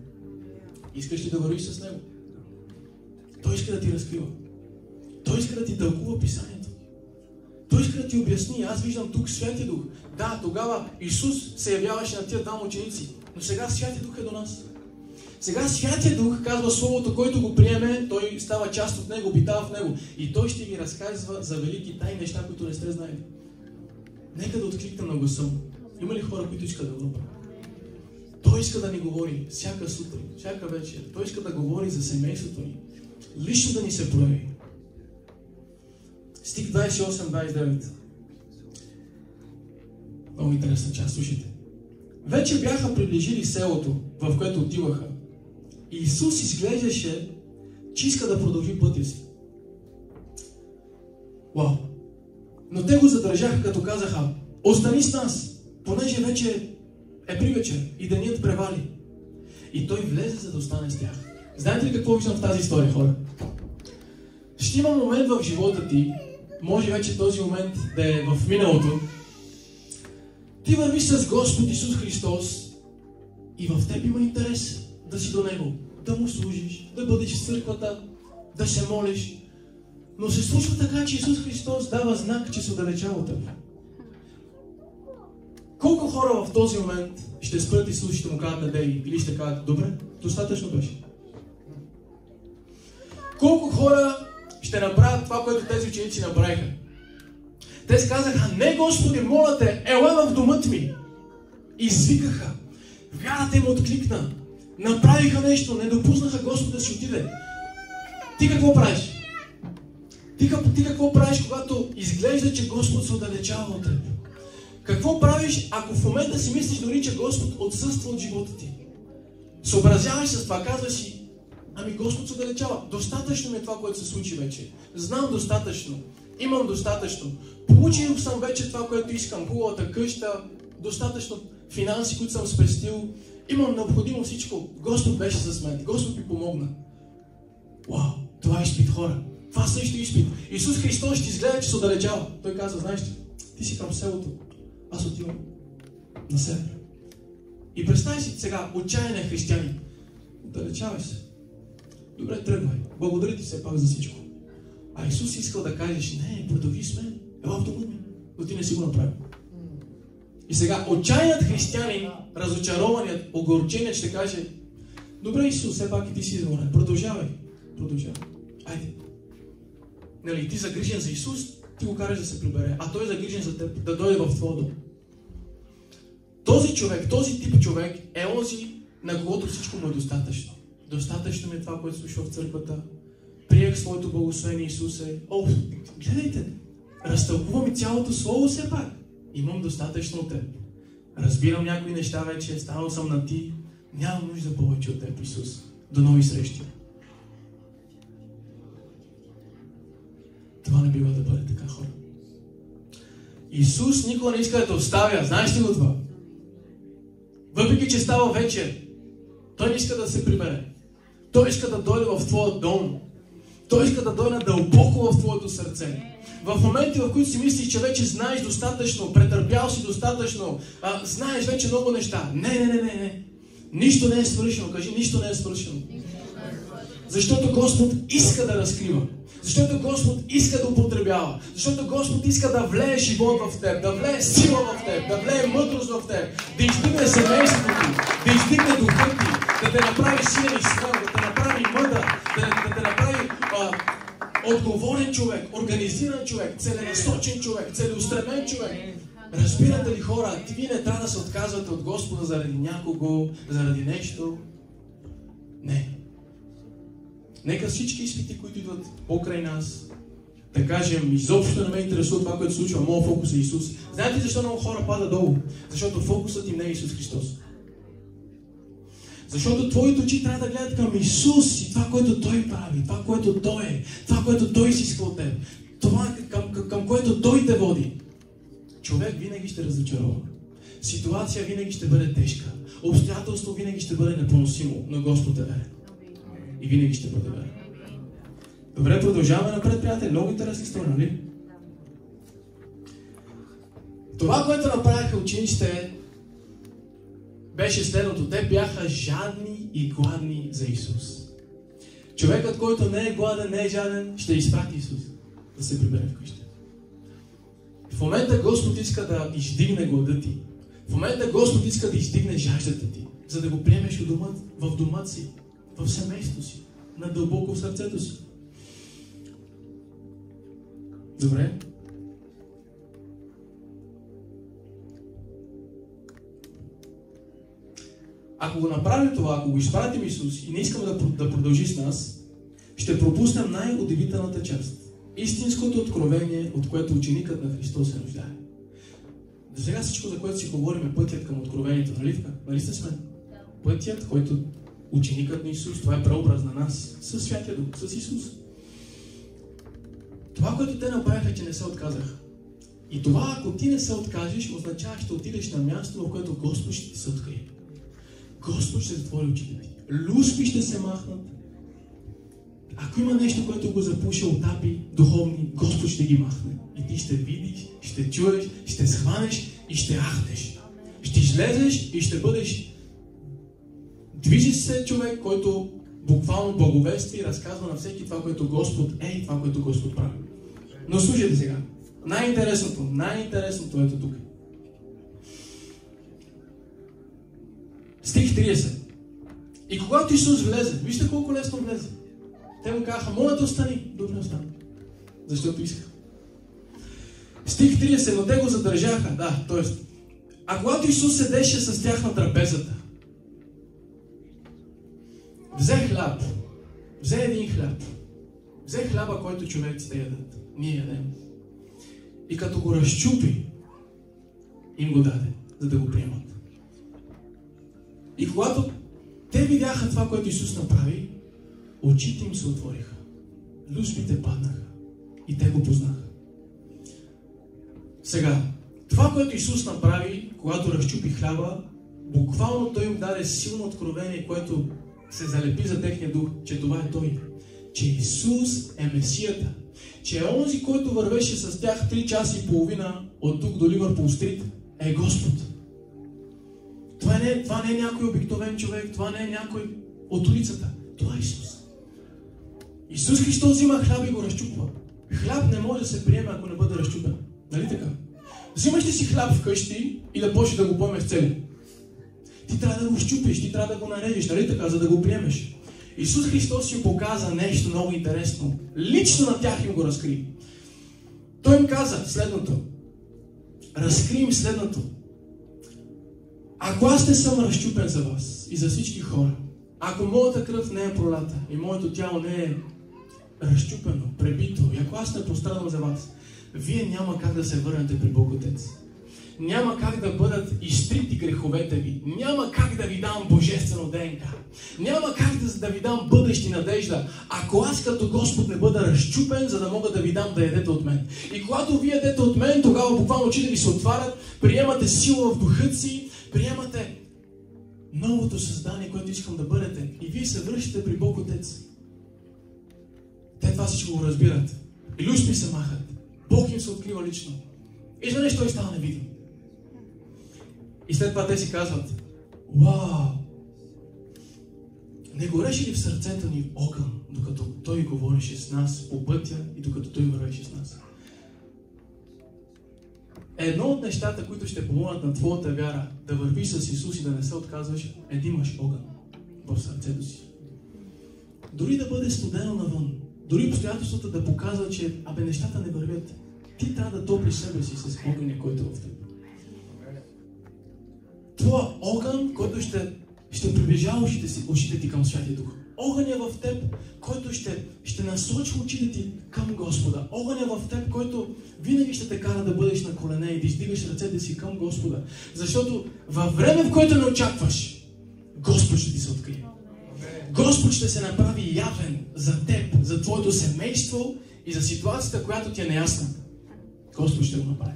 Искаш ли да вървиш с Него? Той иска да ти разкрива. Той иска да ти тълкува писанието. Той иска да ти обясни. Аз виждам тук Святия Дух. Да, тогава Исус се явяваше на тия двама ученици, но сега Святия Дух е до нас. Сега Святия Дух казва Словото, който го приеме, той става част от Него, обитава в Него. И Той ще ви разказва за велики тайни неща, които не сте знаели. Нека да откликнем на гласа Му. Има ли хора, които искат да го направят? Той иска да ни говори всяка сутрин, всяка вечер. Той иска да говори за семейството ни. Лично да ни се прояви. Стих 28-29. Много интересна част, слушайте. Вече бяха приближили селото, в което отиваха. И Исус изглеждаше, че иска да продължи пътя си. Вау! Но те го задържаха, като казаха: остани с нас, понеже вече е привечер и денят превали. И той влезе, за да остане с тях. Знаете ли какво виждам в тази история, хора? Ще има момент в живота ти, може вече този момент да е в миналото. Ти вървиш с Господ Исус Христос и в теб има интерес да си до Него, да Му служиш, да бъдеш в църквата, да се молиш. Но се случва така, че Исус Христос дава знак, че се отдалечава от теб. Колко хора в този момент ще спрат Исус и ще Му кажат недей или ще кажат: добре, достатъчно беше? Колко хора ще направят това, което тези ученици направиха? Те си казаха: не, Господи, моля те, ела в домът ми. Извикаха. Вярата им откликна. Направиха нещо, не допуснаха Господ да си отиде. Ти какво правиш? Ти какво правиш, когато изглежда, че Господ се отдалечава от теб? Какво правиш, ако в момента си мислиш дори, че Господ отсъства от живота ти? Съобразявай с това, казваш си: ами Господ се отдалечава. Достатъчно ми е това, което се случи вече. Знам достатъчно. Имам достатъчно. Получил съм вече това, което искам. Хубавата къща, достатъчно финанси, които съм спестил. Имам необходимо всичко. Господ беше с мен. Господ ми помогна. Вау! Това е изпит, хора. Това също е изпит. Исус Христос ще изгледа, че се отдалечава. Той каза: знаеш ли, ти си към селото. Аз отивам на север. И представи си сега, отчаяния християнин. Отдалечавай се. Добре, тръгвай. Благодаря ти все пак за всичко. А Исус искал да кажеш: не, продължи с мен. Ела в дома ми. Но ти не си го направил. И сега отчаяният християнин, разочарованият, огорченият ще каже: добре, Исус, все пак и ти си изморен. Продължавай. Продължавай. Айде. Нали, ти загрижен за Исус, ти го караш да се прибере. А той е загрижен за теб, да дойде в твоя дом. Този човек, този тип човек е онзи, на когото всичко му е достатъчно. Достатъчно ми е това, което слушва в църквата. Приех своето благословение, Исусе. О, гледайте, разтълкувам и цялото слово все пак. Имам достатъчно от теб. Разбирам някои неща вече, станал съм на ти. Нямам нужда повече от теб, Исус. До нови срещи. Това не бива да бъде така, хора. Исус никога не иска да те оставя. Знаеш ли го това? Въпреки че става вечер, Той не иска да се прибере. Той иска да дойде в твоя дом. Той иска да дойде дълбоко в твоето сърце. В моменти, в които си мислиш, че вече знаеш достатъчно, претърпял си достатъчно, знаеш вече много неща. Не. Нищо не е свършено. Кажи: нищо не е свършено. Защото Господ иска да разкрива. Защото Господ иска да употребява. Защото Господ иска да влее живот в теб, да влее сила в теб, да влее мъдрост в теб, да издигне семейството ти, да издигне духа ти, да те направи силен и смел, да те направи мъдър, да те направи отговорен човек, организиран човек, целенасочен човек, целеустремен човек. Разбирате ли, хора, вие не трябва да се отказвате от Господа заради някого, заради нещо. Не. Нека всички изпити, които идват покрай нас, да кажем: изобщо не ме интересува това, което се случва, моят фокус е Исус. Знаете ли защо много хора падат долу? Защото фокусът им не е Исус Христос. Защото твоите очи трябва да гледат към Исус и това, което Той прави, това, което Той е, това, което Той си иска от теб, това, към което Той те води. Човек винаги ще разочарова. Ситуация винаги ще бъде тежка. Обстоятелство винаги ще бъде непоносимо, но Господ е верен. И винаги ще бъде верен. Добре, продължаваме напред, приятели. Много интересна история, нали? Това, което направиха учениците, беше следното. Те бяха жадни и гладни за Исус. Човекът, който не е гладен, не е жаден, ще изпрати Исус да се прибере вкъщи. В момента Господ иска да издигне глада ти. В момента Господ иска да издигне жаждата ти, за да го приемеш в дома си, в семейството си, надълбоко в сърцето си. Добре? Ако го направим това, ако го изпратим Исус и не искаме да продължи с нас, ще пропуснем най-удивителната част. истинското откровение, от което ученикът на Христос се нуждае. До сега всичко, за което си говорим, е пътят към откровението. Нали сте с мен? Пътят, който ученикът на Исус, това е преобраз на нас, със Святия Дух, с Исус. Това, което те направиха, че не се отказаха. И това, ако ти не се откажеш, означава, ще отидеш на място, в което Господ ще ти се открие. Господ ще затвори очите ти. Люспи ще се махнат. Ако има нещо, което го запуша от апи духовни, Господ ще ги махне. И ти ще видиш, ще чуеш, ще схванеш и ще ахнеш. Ще излезеш и ще бъдеш движиш се човек, който буквално благовества и разказва на всеки това, което Господ е и това, което Господ прави. Но слушайте сега. Най-интересното ето тук. Стих 30. И когато Исус влезе, вижте колко лесно влезе. Те му казаха, моля да остани. Добре, остани. Защото исках. Стих 30, но те го задържаха. Да, т.е. А когато Исус седеше с тях на трапезата, взе хляб. Взе един хляб. Взе хляба, който човеците ядат. Ние ядем. И като го разчупи, им го даде, за да го приемат. И когато те видяха това, което Исус направи, очите им се отвориха. Люспите паднаха. И те го познаха. Сега, това, което Исус направи, когато разчупи хляба, буквално Той им даде силно откровение, което се залепи за техния дух, че това е Той. Че Исус е Месията. Че е онзи, който вървеше с тях 3 часа и половина от тук до Ливърпул Стрит, е Господ. Това не е някой обикновен човек, това не е някой от улицата. Това е Исус. Исус Христос взима хляб и го разчупва. Хляб не може да се приеме, ако не бъде разчупен. Нали така? Взимаш ли си хляб вкъщи и да почнеш да го поемеш цели? Ти трябва да го щупиш, ти трябва да го нарежеш, нали така, за да го приемеш. Исус Христос им показа нещо много интересно. Лично на тях им го разкри. Той им каза следното. Разкри им следното. Ако аз не съм разчупен за вас и за всички хора, ако моята кръв не е пролята и моето тяло не е разчупено, пребито, и ако аз не пострадам за вас, вие няма как да се върнете при Бог Отец. Няма как да бъдат изтрити греховете ви. Няма как да ви дам божествено ДНК. Няма как да ви дам бъдещи надежда, ако аз като Господ не бъда разчупен, за да мога да ви дам да ядете от мен. И когато вие ядете от мен, тогава буквално очите ви се отварят, приемате сила в духът си, приемате новото създание, което искам да бъдете. И вие се връщате при Бог Отец. Те това всичко го разбират. И люспи се махат. Бог им се открива лично. И за нещо той става невидим. И след това те си казват: вау! Не гореше ли в сърцето ни огън, докато Той говореше с нас по пътя и докато Той вървеше с нас? Едно от нещата, които ще помогнат на твоята вяра да вървиш с Исус и да не се отказваш, е да имаш огън в сърцето си. Дори да бъде студено навън, дори обстоятелствата да показват, че нещата не вървят, ти трябва да топлиш себе си с огъня, който е в теб. Това огън, който ще приближава очите ти към Святия Дух. Огън е в теб, който ще насочи очите ти към Господа. Огън е в теб, който винаги ще те кара да бъдеш на колене и да издигаш ръцете си към Господа. Защото във време, в което не очакваш, Господ ще ти се открие. Господ ще се направи явен за теб, за твоето семейство и за ситуацията, която ти е неясна. Господ ще го направи.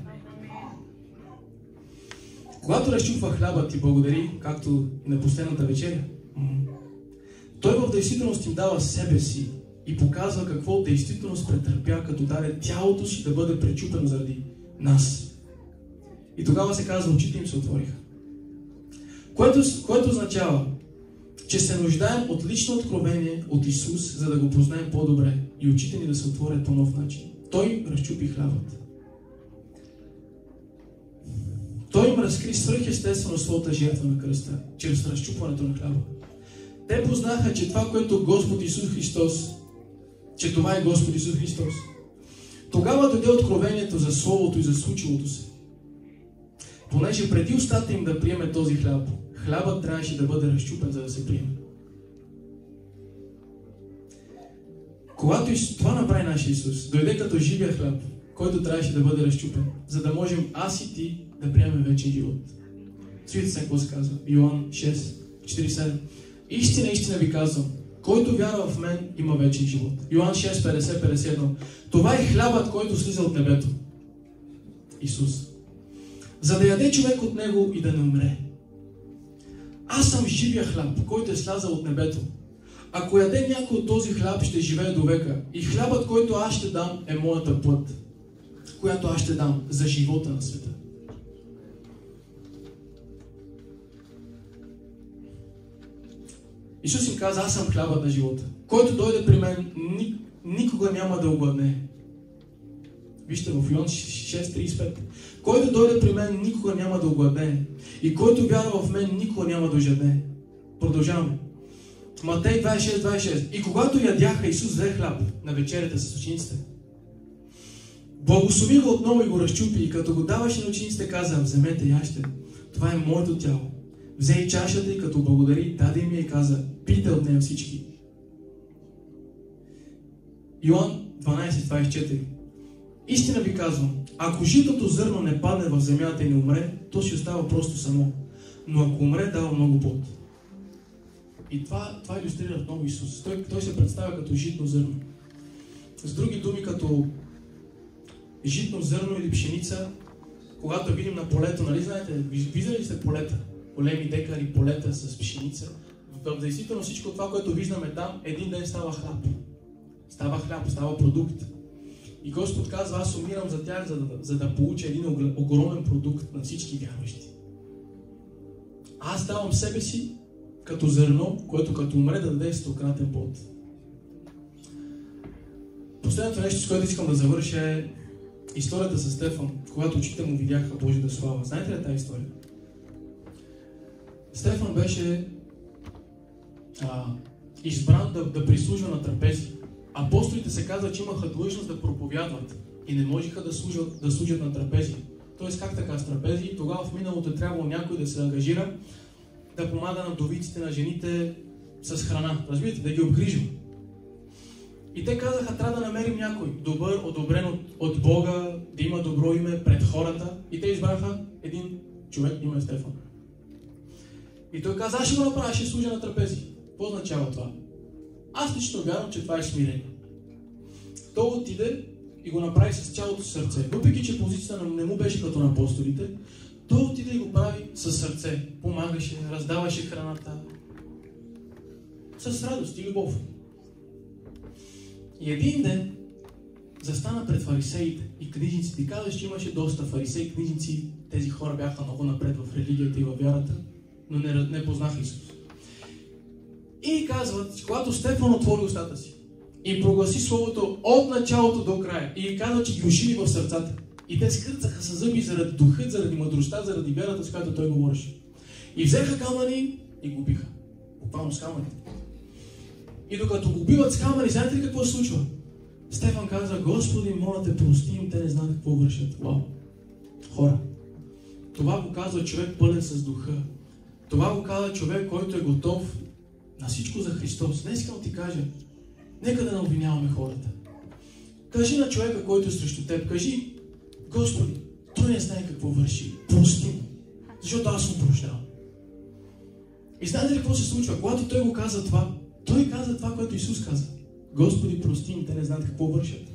Когато разчупва хляба, ти благодари, както и на последната вечеря, Той в действителност им дава себе си и показва какво действителност претърпя, като даде тялото си да бъде пречупено заради нас. И тогава се казва, очите им се отвориха. Което означава, че се нуждаем от лично откровение от Исус, за да го познаем по-добре и очите ни да се отворят по нов начин. Той разчупи хлябът. Той им разкри свръхестествено своята жертва на кръста, чрез разчупването на хляба. Те познаха, че това, което Господ Исус Христос, че това е Господ Исус Христос. Тогава дойде откровението за Словото и за случилото се. Понеже преди устата им да приеме този хляб, хлябът трябваше да бъде разчупен, за да се приеме. Когато това направи нашия Исус, дойде като живия хляб, който трябваше да бъде разчупен, за да можем аз и ти да приемем вечен живот. Чуйте се какво се казва. Йоан 6, 47. Истина ви казвам, който вярва в мен, има вечен живот. Йоан 6, 50, 51. Това е хлябът, който слиза от небето. Исус. За да яде човек от него и да не умре. Аз съм живия хляб, който е слязал от небето. Ако яде някой от този хляб, ще живее до века. И хлябът, който аз ще дам, е моята плът, която аз ще дам за живота на света. Исус им каза, аз съм хлябът на живота. Който дойде при мен, никога няма да огладне. Вижте в Йоан 6.35. Който дойде при мен, никога няма да огладне. И който вярва в мен, никога няма да жадне. Продължаваме. Матей 26. И когато ядяха, Исус взе хляб на вечерята с учениците. Благослови го отново и го разчупи. И като го даваше на учениците, каза, вземете, яще. Това е моето тяло. Взе и чашата и като благодари, даде им и каза, пийте от нея всички. Йоан 12.24. Истина ви казвам, ако житото зърно не падне в земята и не умре, то си остава просто само. Но ако умре, дава много плод. И това илюстрира отново Исус. Той се представя като житно зърно. С други думи, като житно зърно или пшеница, когато видим на полето, нали знаете, виждали ли сте полета? Големи декари, полета с пшеница. В действително всичко това, което виждаме там, един ден става хляб. Става хляб, става продукт. И Господ казва, аз умирам за тях, за да получа един огромен продукт на всички вярващи. Аз давам себе си като зърно, което като умре да даде 100-кратен плод. Последното нещо, с което искам да завърша е историята с Стефан, когато очите му видяха Божията слава. Знаете ли тази история? Стефан беше избран да прислужва на трапези. Апостолите се казва, че имаха длъжност да проповядват и не можеха да служат на трапези. Тоест, как така с трапези? Тогава в миналото е трябвало някой да се ангажира да помага на вдовиците, на жените с храна. Разбирате, да ги обгрижва. И те казаха, трябва да намерим някой добър, одобрен от Бога, да има добро име пред хората. И те избраха един човек, име Стефан. И той каза, аз ще го направя, ще служа на трапези. Какво означава това? Аз лично вярвам, че това е смирение. Той отиде и го направи с цялото сърце. Въпреки че позицията не му беше като на апостолите, той отиде и го прави с сърце. Помагаше, раздаваше храната. С радост и любов. И един ден застана пред фарисеите и книжниците. И каза, че имаше доста фарисеи и книжници. Тези хора бяха много напред в религията и във вярата, но не познаха Исус. И казват, че когато Стефан отвори устата си и прогласи Словото от началото до края и казва, че ги ушили в сърцата. И те скърцаха със зъби заради духът, заради мъдростта, заради вярата, с която той говореше. И взеха камъни и го биха. Буквално с камъни. И докато го биват с камъни, знаете ли какво се случва? Стефан казва, Господи, моля те, прости им, те не знаят какво вършат. Вау! Хора, това го казва човек пълен с духа. Това го казва човек, който е готов на всичко за Христос. Днес искам ти кажа, нека да не обвиняваме хората. Кажи на човека, който е срещу теб, кажи, Господи, той не знае какво върши. Прости му, защото аз му прощавам. И знаете ли какво се случва? Когато той го каза това, той каза това, което Исус каза. Господи, прости им, те не знаят какво вършат.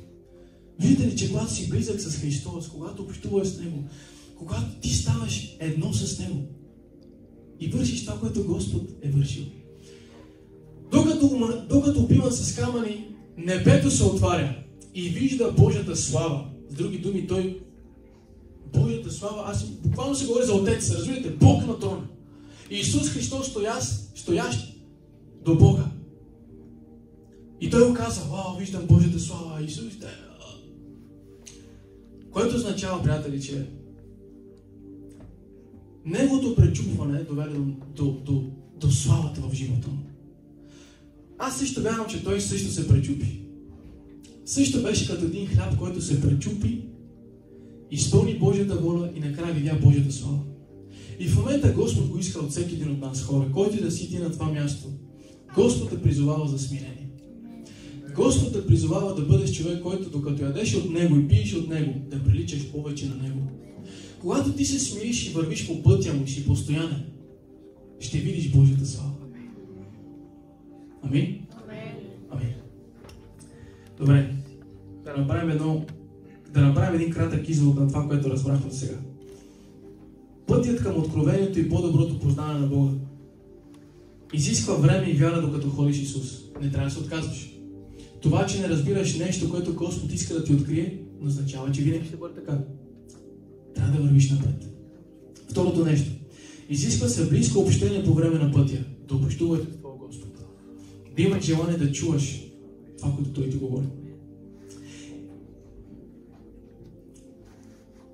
Видите ли, че когато си близък с Христос, когато общуваш с Него, когато ти ставаш едно с Него и вършиш това, което Господ е вършил. Докато убиван с камъни, небето се отваря и вижда Божията слава. С други думи, той Божията слава, аз буквално се говори за Отец, разбирате, Бог на трона. И Исус Христос стоящ до Бога. И той го каза, вау, виждам Божията слава, Исус, което означава, приятели, че неговото пречупване доведе до славата в живота му. Аз също вярвам, че той също се пречупи. Също беше като един хляб, който се пречупи, изпълни Божията воля и накрая видя Божията слава. И в момента Господ го иска от всеки един от нас хора, който да си ти на това място. Господ те призовава за смирение. Господ те призовава да бъдеш човек, който докато ядеш от Него и пиеш от Него, да приличаш повече на Него. Когато ти се смириш и вървиш по пътя Му и си постоянен, ще видиш Божията слава. Амин? Амин. Добре, да направим един кратък извод на това, което разбрахме сега. Пътят към откровението и по-доброто познаване на Бога изисква време и вяра, докато ходиш Исус. Не трябва да се отказваш. Това, че не разбираш нещо, което Господ иска да ти открие, не означава, че винаги ще бъде така. Трябва да вървиш напред. Второто нещо. Изисква се близко общение по време на пътя. Да общуваш с Твоя Господ. Да имаш желание да чуваш това, което Той ти говори.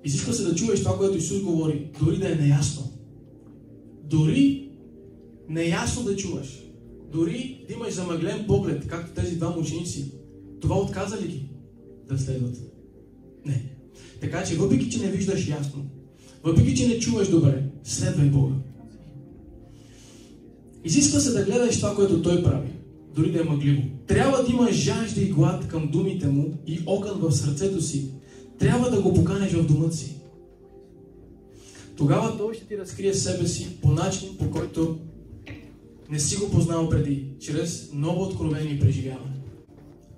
Изисква се да чуваш това, което Исус говори, дори да е неясно. Дори неясно да чуваш. Дори да имаш замъглен поглед, както тези двама ученици. Това отказа ли ги да следват? Не. Така че, въпреки че не виждаш ясно, въпреки че не чуваш добре, следвай Бога. Изисква се да гледаш това, което Той прави, дори да е мъгливо. Трябва да имаш жажда и глад към думите Му и огън в сърцето си. Трябва да го поканеш в дома си. Тогава Той ще ти разкрие себе си по начин, по който не си го познал преди, чрез ново откровение и преживяване.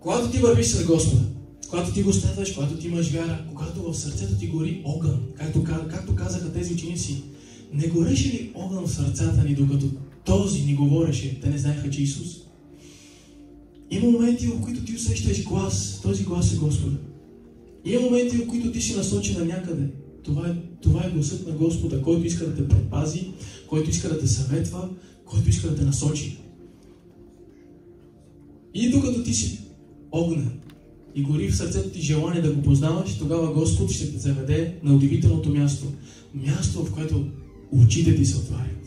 Когато ти вървиш с Господа, когато ти го следваш, когато ти имаш вяра, когато в сърцето ти гори огън, както казаха тези ученици, не гореше ли огън в сърцата ни, докато този ни говореше, те не знаеха, че Исус? Има моменти, в които ти усещаш глас, този глас е Господа. Има моменти, в които ти си насочен на някъде. Това е гласът на Господа, който иска да те предпази, който иска да те съветва, който иска да те насочи. И докато ти си огнен и гори в сърцето ти желание да го познаваш, тогава Господ ще те заведе на удивителното място. Място, в което очите ти се отварят.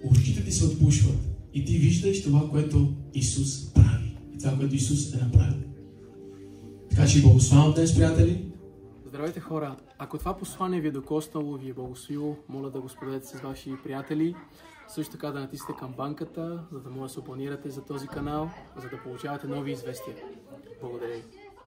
Очите ти се отпушват. И ти виждаш това, което Исус прави. И това, което Исус е направил. Така че благославям днес, приятели. Здравейте, хора! Ако това послание ви е докоснало, ви е благословило, моля да го споделите с ваши приятели. Също така да натиснете камбанката, за да може да се абонирате за този канал, за да получавате нови известия. Благодаря ви!